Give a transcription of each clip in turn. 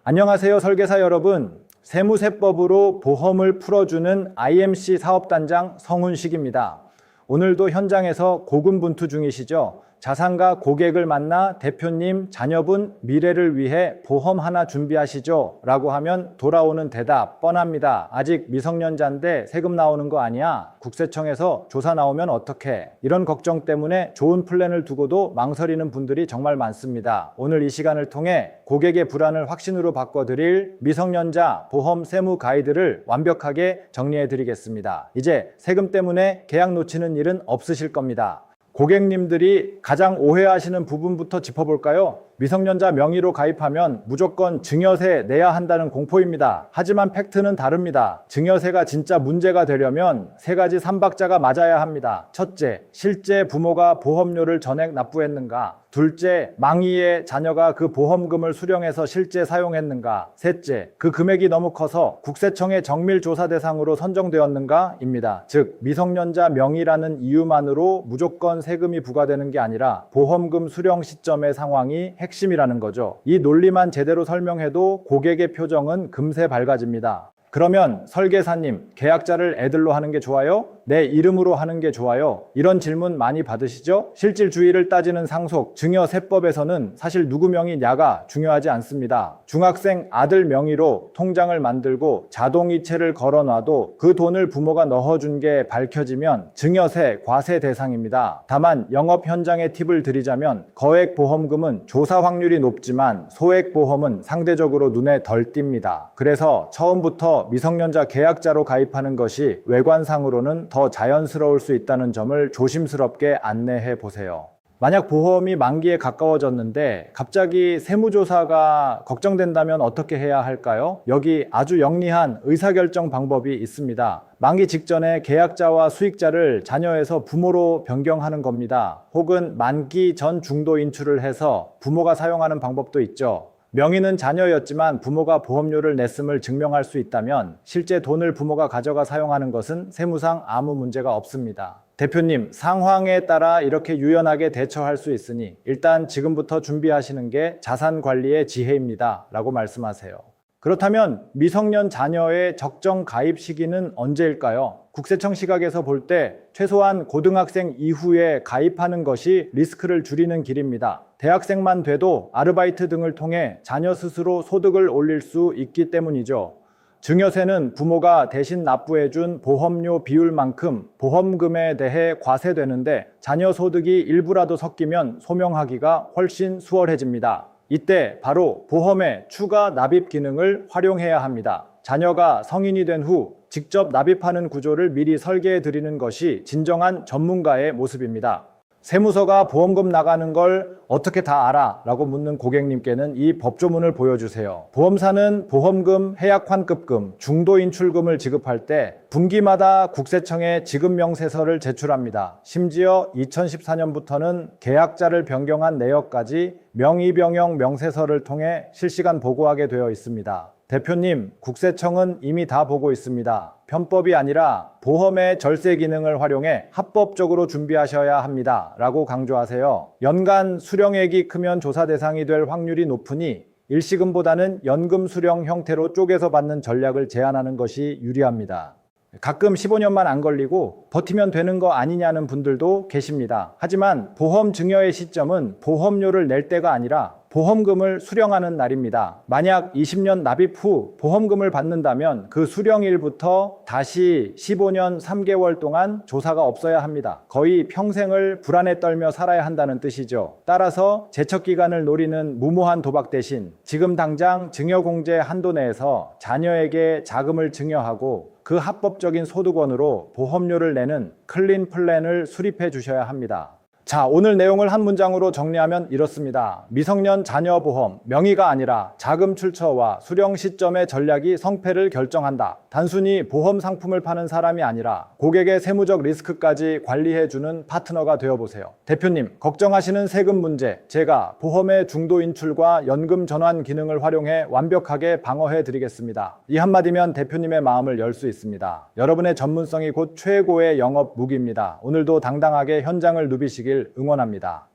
안녕하세요, 설계사 여러분. 세무세법으로 보험을 풀어주는 IMC 사업단장 성훈식입니다. 오늘도 현장에서 고군분투 중이시죠? 자산가 고객을 만나 대표님, 자녀분 미래를 위해 보험 하나 준비하시죠? 라고 하면 돌아오는 대답 뻔합니다. 아직 미성년자인데 세금 나오는 거 아니야? 국세청에서 조사 나오면 어떡해? 이런 걱정 때문에 좋은 플랜을 두고도 망설이는 분들이 정말 많습니다. 오늘 이 시간을 통해 고객의 불안을 확신으로 바꿔드릴 미성년자 보험 세무 가이드를 완벽하게 정리해 드리겠습니다. 이제 세금 때문에 계약 놓치는 일은 없으실 겁니다. 고객님들이 가장 오해하시는 부분부터 짚어볼까요? 미성년자 명의로 가입하면 무조건 증여세 내야 한다는 공포입니다. 하지만 팩트는 다릅니다. 증여세가 진짜 문제가 되려면 세 가지 삼박자가 맞아야 합니다. 첫째, 실제 부모가 보험료를 전액 납부했는가? 둘째, 망이의 자녀가 그 보험금을 수령해서 실제 사용했는가? 셋째, 그 금액이 너무 커서 국세청의 정밀조사 대상으로 선정되었는가입니다. 즉, 미성년자 명의라는 이유만으로 무조건 세금이 부과되는 게 아니라 보험금 수령 시점의 상황이 핵심이라는 거죠. 이 논리만 제대로 설명해도 고객의 표정은 금세 밝아집니다. 그러면 설계사님, 계약자를 애들로 하는 게 좋아요? 내 이름으로 하는 게 좋아요? 이런 질문 많이 받으시죠? 실질주의를 따지는 상속, 증여세법에서는 사실 누구 명의냐가 중요하지 않습니다. 중학생 아들 명의로 통장을 만들고 자동이체를 걸어놔도 그 돈을 부모가 넣어준 게 밝혀지면 증여세, 과세 대상입니다. 다만 영업 현장의 팁을 드리자면 거액 보험금은 조사 확률이 높지만 소액 보험은 상대적으로 눈에 덜 띕니다. 그래서 처음부터 미성년자 계약자로 가입하는 것이 외관상으로는 더 자연스러울 수 있다는 점을 조심스럽게 안내해 보세요. 만약 보험이 만기에 가까워졌는데 갑자기 세무조사가 걱정된다면 어떻게 해야 할까요? 여기 아주 영리한 의사결정 방법이 있습니다. 만기 직전에 계약자와 수익자를 자녀에서 부모로 변경하는 겁니다. 혹은 만기 전 중도 인출을 해서 부모가 사용하는 방법도 있죠. 명의는 자녀였지만 부모가 보험료를 냈음을 증명할 수 있다면 실제 돈을 부모가 가져가 사용하는 것은 세무상 아무 문제가 없습니다. 대표님, 상황에 따라 이렇게 유연하게 대처할 수 있으니 일단 지금부터 준비하시는 게 자산관리의 지혜입니다. 라고 말씀하세요. 그렇다면 미성년 자녀의 적정 가입 시기는 언제일까요? 국세청 시각에서 볼 때 최소한 고등학생 이후에 가입하는 것이 리스크를 줄이는 길입니다. 대학생만 돼도 아르바이트 등을 통해 자녀 스스로 소득을 올릴 수 있기 때문이죠. 증여세는 부모가 대신 납부해준 보험료 비율만큼 보험금에 대해 과세되는데 자녀 소득이 일부라도 섞이면 소명하기가 훨씬 수월해집니다. 이때 바로 보험의 추가 납입 기능을 활용해야 합니다. 자녀가 성인이 된 후 직접 납입하는 구조를 미리 설계해 드리는 것이 진정한 전문가의 모습입니다. 세무서가 보험금 나가는 걸 어떻게 다 알아? 라고 묻는 고객님께는 이 법조문을 보여주세요. 보험사는 보험금, 해약환급금, 중도인출금을 지급할 때 분기마다 국세청에 지급명세서를 제출합니다. 심지어 2014년부터는 계약자를 변경한 내역까지 명의변경 명세서를 통해 실시간 보고하게 되어 있습니다. 대표님, 국세청은 이미 다 보고 있습니다. 편법이 아니라 보험의 절세 기능을 활용해 합법적으로 준비하셔야 합니다. 라고 강조하세요. 연간 수령액이 크면 조사 대상이 될 확률이 높으니 일시금보다는 연금 수령 형태로 쪼개서 받는 전략을 제안하는 것이 유리합니다. 가끔 15년만 안 걸리고 버티면 되는 거 아니냐는 분들도 계십니다. 하지만 보험 증여의 시점은 보험료를 낼 때가 아니라 보험금을 수령하는 날입니다. 만약 20년 납입 후 보험금을 받는다면 그 수령일부터 다시 15년 3개월 동안 조사가 없어야 합니다. 거의 평생을 불안에 떨며 살아야 한다는 뜻이죠. 따라서 제척기간을 노리는 무모한 도박 대신 지금 당장 증여공제 한도 내에서 자녀에게 자금을 증여하고 그 합법적인 소득원으로 보험료를 내는 클린 플랜을 수립해 주셔야 합니다. 자, 오늘 내용을 한 문장으로 정리하면 이렇습니다. 미성년 자녀 보험, 명의가 아니라 자금 출처와 수령 시점의 전략이 성패를 결정한다. 단순히 보험 상품을 파는 사람이 아니라 고객의 세무적 리스크까지 관리해주는 파트너가 되어보세요. 대표님, 걱정하시는 세금 문제, 제가 보험의 중도 인출과 연금 전환 기능을 활용해 완벽하게 방어해 드리겠습니다. 이 한마디면 대표님의 마음을 열 수 있습니다. 여러분의 전문성이 곧 최고의 영업 무기입니다. 오늘도 당당하게 현장을 누비시길 응원합니다.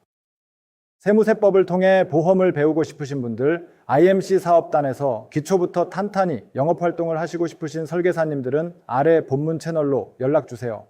세무세법을 통해 보험을 배우고 싶으신 분들, IMC 사업단에서 기초부터 탄탄히 영업활동을 하시고 싶으신 설계사님들은 아래 본문 채널로 연락주세요.